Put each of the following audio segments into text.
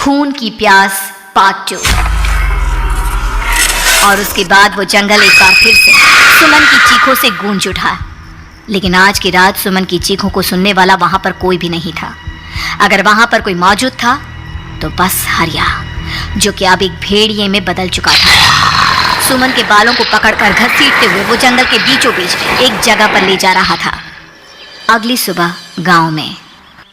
खून की प्यास पार्ट 2। और उसके बाद वो जंगल एक बार फिर से सुमन की चीखों से गूंज उठा। लेकिन आज की रात सुमन की चीखों को सुनने वाला वहां पर कोई भी नहीं था। अगर वहां पर कोई मौजूद था तो बस हरिया, जो कि अब एक भेड़िए में बदल चुका था। सुमन के बालों को पकड़कर घसीटते हुए वो जंगल के बीचों बीच एक जगह पर ले जा रहा था। अगली सुबह गांव में,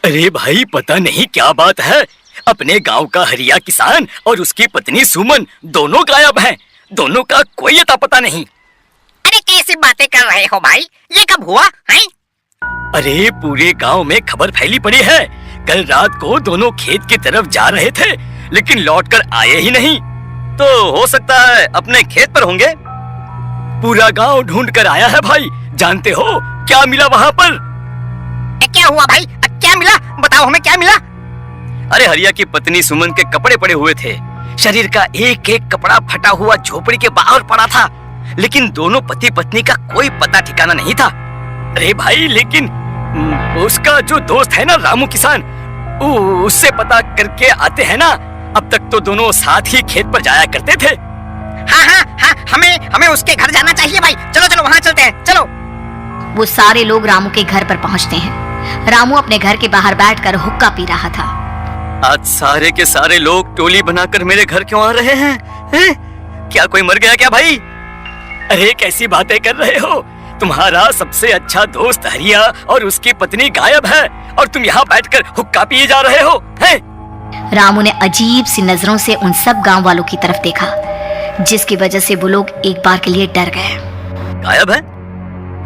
अरे भाई, पता नहीं क्या बात है, अपने गांव का हरिया किसान और उसकी पत्नी सुमन दोनों गायब हैं। दोनों का कोई अता पता नहीं। अरे कैसी बातें कर रहे हो भाई, ये कब हुआ है? अरे पूरे गांव में खबर फैली पड़ी है। कल रात को दोनों खेत की तरफ जा रहे थे, लेकिन लौटकर आए ही नहीं। तो हो सकता है अपने खेत पर होंगे। पूरा गांव ढूंढ कर आया है भाई। जानते हो क्या मिला वहां पर? क्या हुआ भाई, क्या मिला? बताओ हमें क्या मिला? अरे हरिया की पत्नी सुमन के कपड़े पड़े हुए थे। शरीर का एक एक कपड़ा फटा हुआ झोपड़ी के बाहर पड़ा था, लेकिन दोनों पति पत्नी का कोई पता ठिकाना नहीं था। अरे भाई, लेकिन उसका जो दोस्त है ना रामू किसान, उससे पता करके आते हैं ना। अब तक तो दोनों साथ ही खेत पर जाया करते थे। हाँ, हमें उसके घर जाना चाहिए भाई। चलो चलो वहाँ चलते हैं, चलो। वो सारे लोग रामू के घर पर पहुंचते हैं। रामू अपने घर के बाहर बैठकर हुक्का पी रहा था। आज सारे के सारे लोग टोली बनाकर मेरे घर क्यों आ रहे हैं? क्या कोई मर गया क्या भाई? अरे कैसी बातें कर रहे हो? तुम्हारा सबसे अच्छा दोस्त हरिया और उसकी पत्नी गायब है और तुम यहाँ बैठकर हुक्का पिए जा रहे हो हैं? रामू ने अजीब सी नजरों से उन सब गांव वालों की तरफ देखा, जिसकी वजह से वो लोग एक बार के लिए डर गए। गायब है?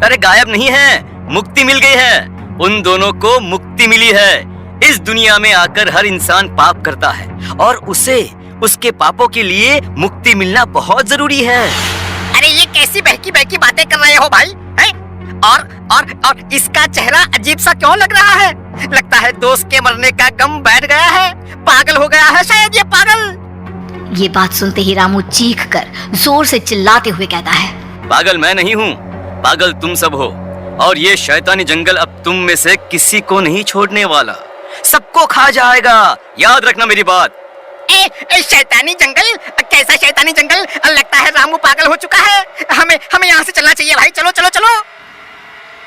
अरे गायब नहीं है, मुक्ति मिल गई है। उन दोनों को मुक्ति मिली है। इस दुनिया में आकर हर इंसान पाप करता है और उसे उसके पापों के लिए मुक्ति मिलना बहुत जरूरी है। अरे ये कैसी बहकी बहकी बातें कर रहे हो भाई, हैं? और इसका चेहरा अजीब सा क्यों लग रहा है? लगता है दोस्त के मरने का गम बैठ गया है। पागल हो गया है शायद ये पागल। ये बात सुनते ही रामू चीख कर जोर से चिल्लाते हुए कहता है, पागल मैं नहीं हूँ, पागल तुम सब हो। और ये शैतानी जंगल अब तुम में से किसी को नहीं छोड़ने वाला, सबको खा जाएगा। याद रखना मेरी बात। शैतानी जंगल? कैसा शैतानी जंगल? लगता है रामू पागल हो चुका है। हमें यहाँ से चलना चाहिए भाई। चलो चलो चलो।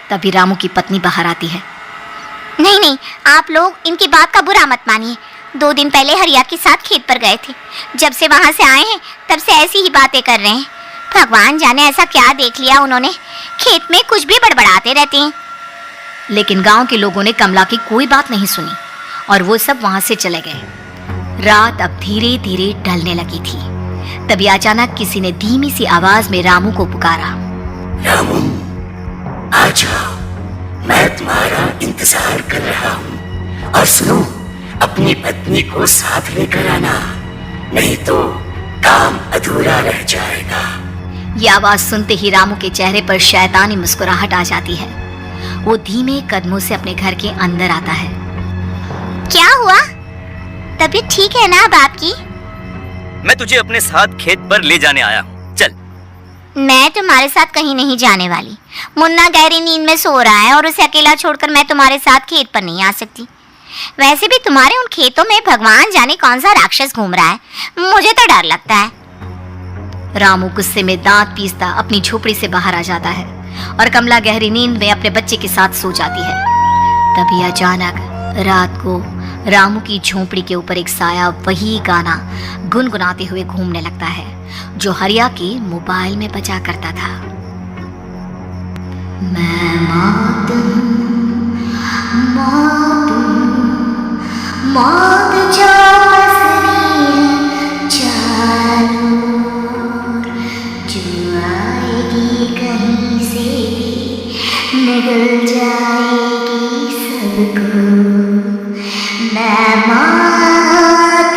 तभी रामू की पत्नी बाहर आती है। नहीं, आप लोग इनकी बात का बुरा मत मानिए। 2 दिन पहले हरिया के साथ खेत पर गए थे। जब से वहाँ से आए हैं तब से ऐसी ही बातें कर रहे हैं। भगवान जाने ऐसा क्या देख लिया उन्होंने, खेत में कुछ भी बड़बड़ाते रहते हैं। लेकिन गांव के लोगों ने कमला की कोई बात नहीं सुनी और वो सब वहां से चले गए। रात अब धीरे धीरे ढलने लगी थी। तभी अचानक किसी ने धीमी सी आवाज में रामू को पुकारा। रामू, आ जाओ, मैं तुम्हारा इंतजार कर रहा हूँ। और सुनो, अपनी पत्नी को साथ लेकर आना, नहीं तो काम अधूरा रह जाएगा। ये आवाज सुनते ही रामू के चेहरे पर शैतानी मुस्कुराहट आ जाती है। वो धीमे कदमों से अपने घर के अंदर आता है। क्या हुआ? तबीयत ठीक है ना अब आपकी? मैं तुझे अपने साथ खेत पर ले जाने आया हूँ, चल। मैं तुम्हारे साथ कहीं नहीं जाने वाली। मुन्ना गहरी नींद में सो रहा है और उसे अकेला छोड़कर मैं तुम्हारे साथ खेत पर नहीं आ सकती। वैसे भी तुम्हारे उन खेतों में भगवान जाने कौन सा राक्षस घूम रहा है, मुझे तो डर लगता है। रामू गुस्से में दांत पीसता अपनी झोपड़ी से बाहर आ जाता है और कमला गहरी नींद में अपने बच्चे के साथ सो जाती है। तभी अचानक रात को रामू की झोपड़ी के ऊपर एक साया वही गाना गुनगुनाते हुए घूमने लगता है जो हरिया के मोबाइल में बजा करता था। मैं मौत जो कहीं से निकल जाएगी सबको। मैं मौत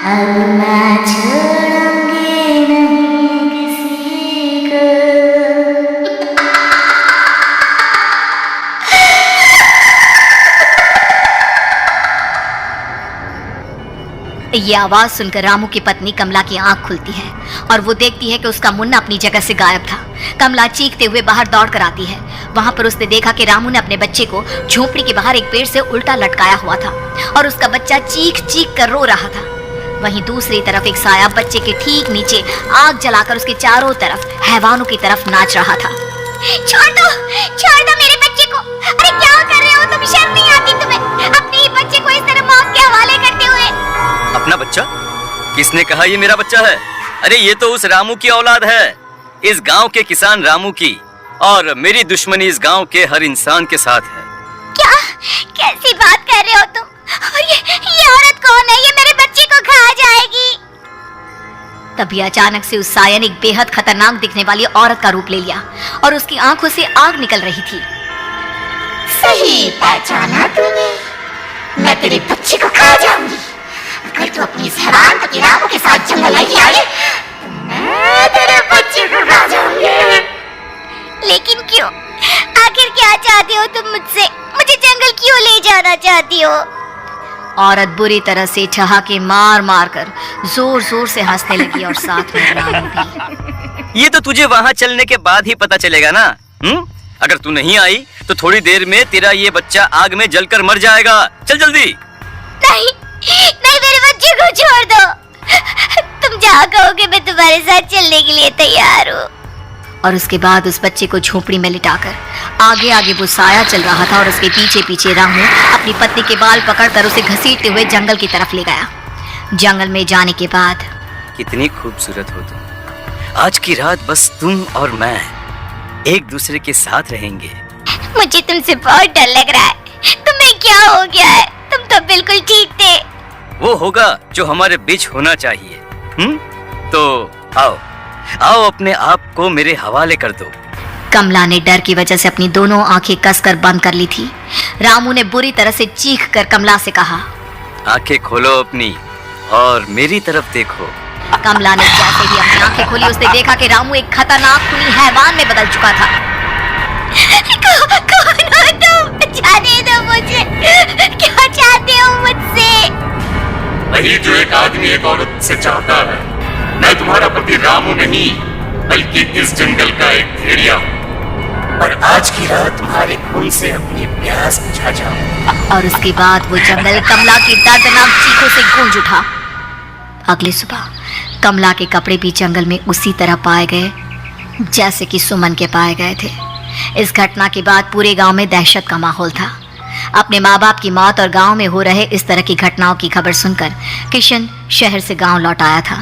अब मैं छोड़ूंगी नहीं किसी को। ये आवाज सुनकर रामू की पत्नी कमला की आंख खुलती है और वो देखती है कि उसका मुन्ना अपनी जगह से गायब था। कमला चीखते हुए बाहर दौड़ कर आती है। वहां पर उसने देखा कि रामू ने अपने बच्चे को झोपड़ी के बाहर एक पेड़ से उल्टा लटकाया हुआ था और उसका बच्चा चीख चीख कर रो रहा था। वहीं दूसरी तरफ एक साया बच्चे के ठीक नीचे आग जलाकर उसके चारों तरफ हैवानों की तरफ नाच रहा था। छोड़ दो मेरे बच्चे को। अरे क्या कर रहे हो तुम? शर्म नहीं आती तुम्हें अपने ही बच्चे को इस तरह मौत के हवाले करते हुए? अपना बच्चा? किसने कहा ये मेरा बच्चा है? अरे ये तो उस रामू की औलाद है, इस गांव के किसान रामू की, और मेरी दुश्मनी इस गांव के हर इंसान के साथ है। क्या? कैसी बात कर रहे हो तुम? और ये औरत कौन है? ये मेरे बच्चे को खा जाएगी। तभी अचानक से उस साया ने एक बेहद खतरनाक दिखने वाली औरत का रूप ले लिया और उसकी आंखों से आग निकल रही थी। सही पहचाना तूने। मैं तेरे बच्चे को खा जाऊंगी। अगर तू अपनी इस हैवान पति रामू के साथ जंगल नहीं आई, तो मैं तेरे बच्चे को खा जाऊंगी। लेकिन क्यों? आखिर क्या चाहती हो तुम मुझसे? मुझे जंगल क्यों ले जाना चाहती हो? औरत बुरी तरह से ठहाके मार मार कर जोर जोर से हंसने लगी और साथ में रामू भी। ये तो तुझे वहाँ चलने के बाद ही पता चलेगा ना। अगर तू नहीं आई तो थोड़ी देर में तेरा ये बच्चा आग में जलकर मर जाएगा। चल जल्दी। नहीं, मेरे बच्चे को छोड़ दो। तुम जहाँ कहोगे मैं तुम्हारे साथ चलने के लिए तैयार हूँ। और उसके बाद उस बच्चे को झोपड़ी में लिटाकर आगे आगे वो साया चल रहा था और उसके पीछे पीछे रामू अपनी पत्नी के बाल पकड़कर उसे घसीटते हुए जंगल की तरफ ले गया। जंगल में जाने के बाद, कितनी खूबसूरत हो तुम। आज की रात बस तुम और मैं एक दूसरे के साथ रहेंगे। मुझे तुमसे बहुत डर लग रहा है। तुम्हें क्या हो गया है? तुम तो बिल्कुल ठीक थे। वो होगा जो हमारे बीच होना चाहिए। तो आओ अपने आप को मेरे हवाले कर दो। कमला ने डर की वजह से अपनी दोनों आंखें कसकर बंद कर ली थी। रामू ने बुरी तरह से चीख कर कमला से कहा, आंखें खोलो अपनी और मेरी तरफ देखो। कमला ने जैसे ही अपनी आंखें खोली उसने देखा कि रामू एक खतरनाक खूनी हैवान में बदल चुका था। कौन हो तुम? जाने दो मुझे। क्या चाहते हो मुझसे? वही जो एक आदमी एक औरत से चाहता है। मैं तुम्हारा पति रामू नहीं, बल्कि इस जंगल का एक भेड़िया हूँ, और आज की रात तुम्हारे खून से अपनी प्यास बुझा जाऊं। और उसके बाद वो जंगल कमला की दर्दनाक चीखों से गूंज उठा। अगली सुबह कमला के कपड़े भी जंगल में उसी तरह पाए गए जैसे कि सुमन के पाए गए थे। इस घटना के बाद पूरे गांव में दहशत का माहौल था। अपने माँ बाप की मौत और गांव में हो रहे इस तरह की घटनाओं की खबर सुनकर किशन शहर से गांव लौट आया था।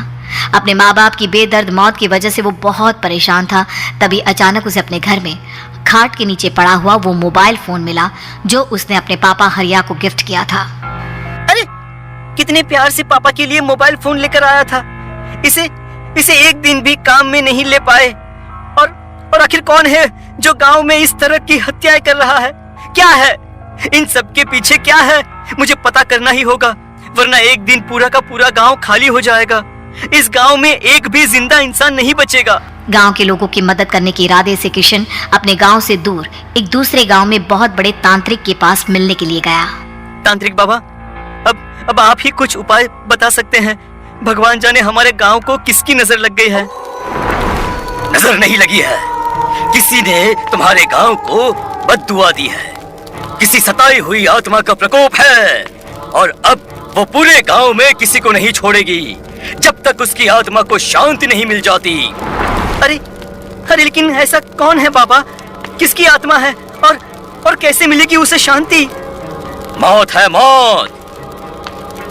अपने माँ बाप की बेदर्द मौत की वजह से वो बहुत परेशान था। तभी अचानक उसे अपने घर में खाट के नीचे पड़ा हुआ वो मोबाइल फोन मिला जो उसने अपने पापा हरिया को गिफ्ट किया था। अरे कितने प्यार से पापा के लिए मोबाइल फोन लेकर आया था। इसे एक दिन भी काम में नहीं ले पाए। और आखिर कौन है जो गांव में इस तरह की हत्याएं कर रहा है? क्या है इन सब के पीछे? क्या है? मुझे पता करना ही होगा, वरना एक दिन पूरा का पूरा गांव खाली हो जाएगा। इस गांव में एक भी जिंदा इंसान नहीं बचेगा। गांव के लोगों की मदद करने के इरादे से किशन अपने गांव से दूर एक दूसरे गांव में बहुत बड़े तांत्रिक के पास मिलने के लिए गया। तांत्रिक बाबा, अब आप ही कुछ उपाय बता सकते हैं। भगवान जाने हमारे गांव को किसकी नजर लग गई है। नजर नहीं लगी है, किसी ने तुम्हारे गांव को बद्दुआ दी है। किसी सताई हुई आत्मा का प्रकोप है और अब वो पूरे गांव में किसी को नहीं छोड़ेगी जब तक उसकी आत्मा को शांति नहीं मिल जाती। अरे लेकिन ऐसा कौन है बाबा? किसकी आत्मा है और कैसे मिलेगी उसे शांति? मौत है, मौत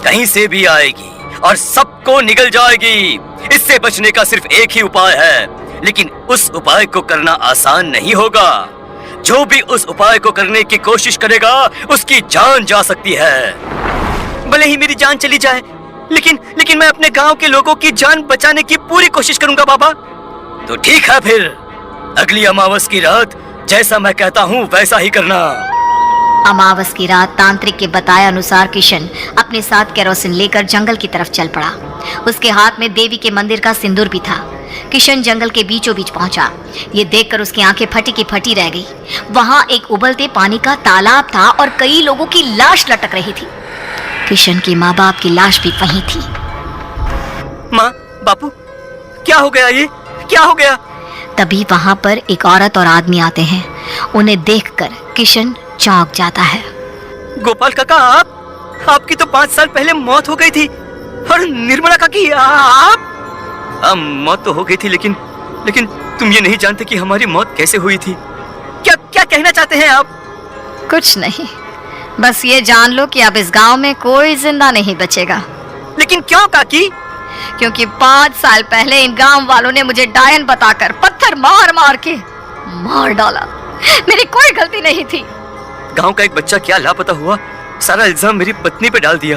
कहीं से भी आएगी और सबको निगल जाएगी। इससे बचने का सिर्फ एक ही उपाय है, लेकिन उस उपाय को करना आसान नहीं होगा। जो भी उस उपाय को करने की कोशिश करेगा उसकी जान जा सकती है। भले ही मेरी जान चली जाए, लेकिन मैं अपने गांव के लोगों की जान बचाने की पूरी कोशिश करूंगा बाबा। तो ठीक है, फिर अगली अमावस की रात जैसा मैं कहता हूँ वैसा ही करना। अमावस की रात तांत्रिक के बताए अनुसार किशन अपने साथ केरोसिन लेकर जंगल की तरफ चल पड़ा। उसके हाथ में देवी के मंदिर का सिंदूर भी था। किशन जंगल के बीचों बीच पहुंचा। ये देखकर उसकी आंखें फटी की फटी रह गई। वहां एक उबलते पानी का तालाब था और कई लोगों की लाश लटक रही थी। किशन की माँ बाप की लाश भी वहीं थी। माँ, बापू, क्या हो गया? ये क्या हो गया? तभी वहां पर एक औरत और आदमी आते हैं। उन्हें देखकर किशन चौंक जाता है। गोपाल काका, आपकी तो 5 साल पहले मौत हो गई थी। और निर्मला काकी, आप मौत तो हो गई थी, लेकिन तुम ये नहीं जानते कि हमारी मौत कैसे हुई थी। क्या क्या कहना चाहते हैं आप? कुछ नहीं, बस ये जान लो कि अब इस गांव में कोई जिंदा नहीं बचेगा। लेकिन क्यों काकी? क्योंकि 5 साल पहले इन गांव वालों ने मुझे डायन बताकर पत्थर मार मार के मार डाला। मेरी कोई गलती नहीं थी। गांव का एक बच्चा क्या लापता हुआ, सारा इल्जाम मेरी पत्नी पे डाल दिया।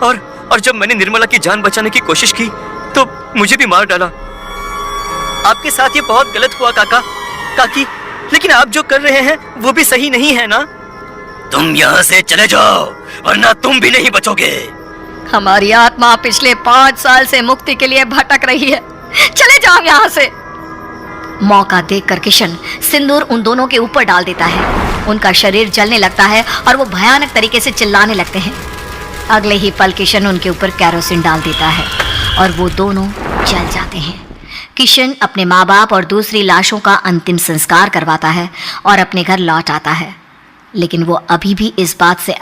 और जब मैंने निर्मला की जान बचाने की कोशिश की तो मुझे भी मार डाला। आपके साथ ये बहुत गलत हुआ काकी, लेकिन आप जो कर रहे हैं वो भी सही नहीं है ना? तुम यहाँ से चले जाओ, वरना तुम भी नहीं बचोगे। हमारी आत्मा पिछले 5 साल से मुक्ति के लिए भटक रही है। चले जाओ यहाँ से। मौका देखकर किशन सिंदूर उन दोनों के ऊपर डाल देता है। उनका शरीर जलने लगता है और वो भयानक तरीके से चिल्लाने लगते हैं। अगले ही पल किशन उनके ऊपर कैरोसिन डाल देता है और वो दोनों जल जाते हैं। किशन अपने माँ बाप और दूसरी लाशों का अंतिम संस्कार करवाता है और अपने घर लौट आता है, लेकिन वो अभी भी इस बात से